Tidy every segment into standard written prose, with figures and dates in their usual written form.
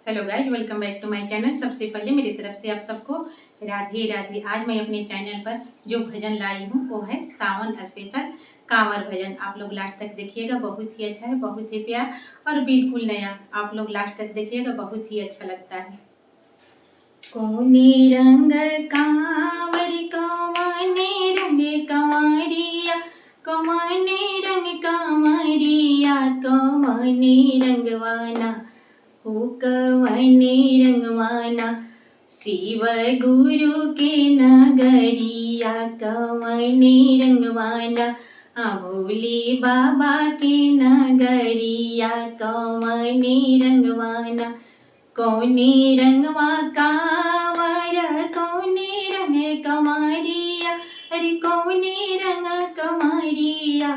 Hello guys, welcome back to my channel. सबसे पहले मेरी तरफ से आप सबको राधे राधे। आज मैं अपने चैनल पर जो भजन लाई हूँ वो है सावन स्पेशल कांवर भजन। आप लोग लास्ट तक देखिएगा, बहुत ही अच्छा है, बहुत ही प्यार और बिल्कुल नया। आप लोग लास्ट तक देखिएगा, बहुत ही अच्छा लगता है। कोने रंग कांवर कौने रंग कंवरिया, कौने रंग कांवरिया, कौने रंगवाना हो कवने रंगवाना। शिव गुरु के नगरिया कवने रंगवाना, भोले बाबा के नगरिया कवने रंगवाना। कौने रंगवा कांवर कौने रंग कंवरिया, अरे कौने रंग कंवरिया,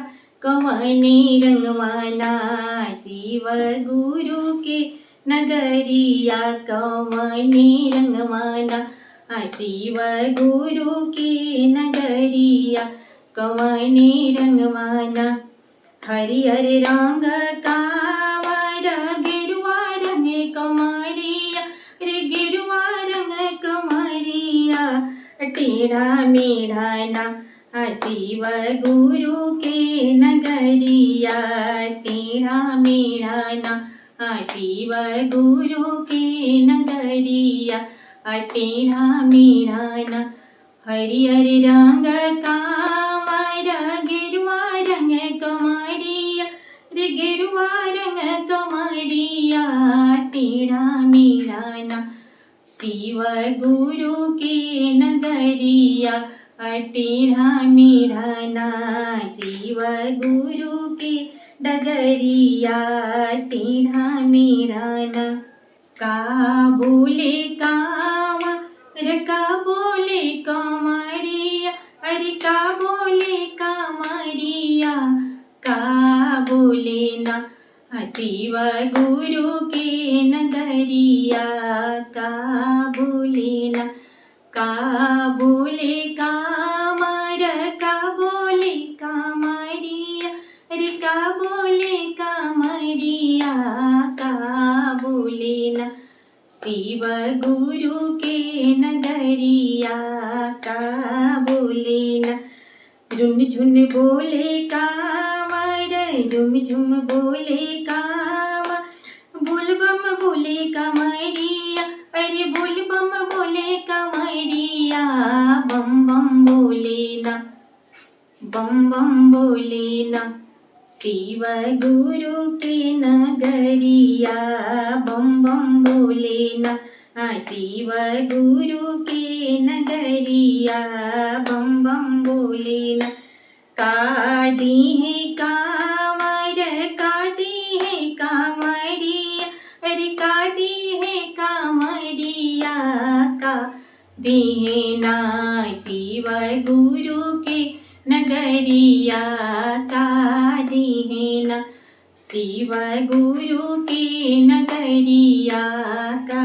कवने रंगवाना। शिव गुरु के नगरिया कवने रंगवाना, शिव गुरु के नगरिया कवने रंगवाना। हरिहर रंग कांवर गिरुआ रंग कंवरिया, रे गिरुआ रंग कंवरिया, टेढ़ा मेढ़ाना शिव गुरु के नगरिया, टेढ़ा मेढ़ाना शिव गुरु के नगरिया, टेढ़ा मेढ़ाना। हरिहर रंग कांवर गिरुआ रंग कंवरिया, रे गिरुआ रंग कंवरिया, टेढ़ा मेढ़ाना शिव गुरु के नगरिया, टेढ़ा मेढ़ाना शिव गुरु के डगरिया, टेढ़ा मेढ़ाना। का बोले कांवर का बोले कंवरिया, अरे का बोले कंवरिया, का बोले ना शिव गुरु के नगरिया, का बोले ना। का बोले कांवर का बोले कंवरिया, अरे का बोले कंवरिया, का बोले ना शिव गुरु के नगरिया, का बोले ना। झुम बोले कांवर झुम बोले कांवर, बुलबम बोले कंवरिया, अरे बुलबम बोले कंवरिया, बम बम बोले ना, बम बम बोले ना शिव गुरु के नगरिया, बम बम बोले ना शिव गुरु के नगरिया, बम बम बोले ना। कादी है कांवर कादी है कांवरिया, अरे कादी है कांवरिया, का दी है ना शिव गुरु के नगरिया, का दी है ना शिव गुरु के नगरिया, का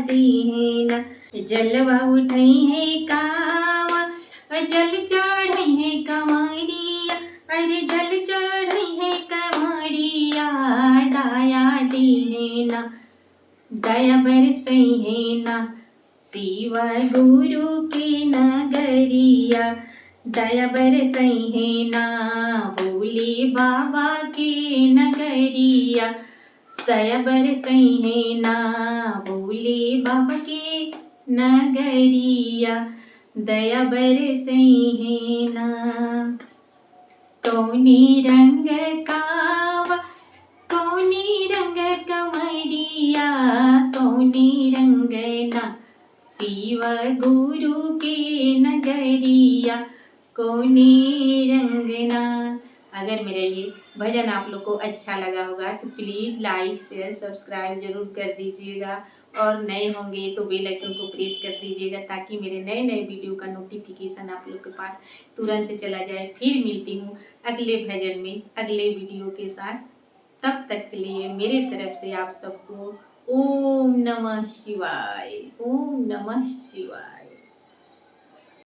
दी है ना। जलवा उठई है कांवर जल चढ़ई है कंवरिया, अरे जल चढ़ई है कंवरिया, दया दी है ना दया बरसई है ना शिव गुरु के नगरिया, दया बरसई है ना भोले बाबा के नगरिया, दया बरसई है ना भोले बाबा के नगरिया, दया बरसई है ना। कौने रंग कांवर कौने रंग कंवरिया, कौने रंग ना शिव गुरु के नगरिया, कौने रंगना। अगर मेरा ये भजन आप लोग को अच्छा लगा होगा तो प्लीज़ लाइक शेयर सब्सक्राइब जरूर कर दीजिएगा, और नए होंगे तो बेल आइकन को प्रेस कर दीजिएगा ताकि मेरे नए नए वीडियो का नोटिफिकेशन आप लोग के पास तुरंत चला जाए। फिर मिलती हूँ अगले भजन में अगले वीडियो के साथ। तब तक के लिए मेरे तरफ से आप सबको ओम नमः शिवाय, ओम नमः शिवाय।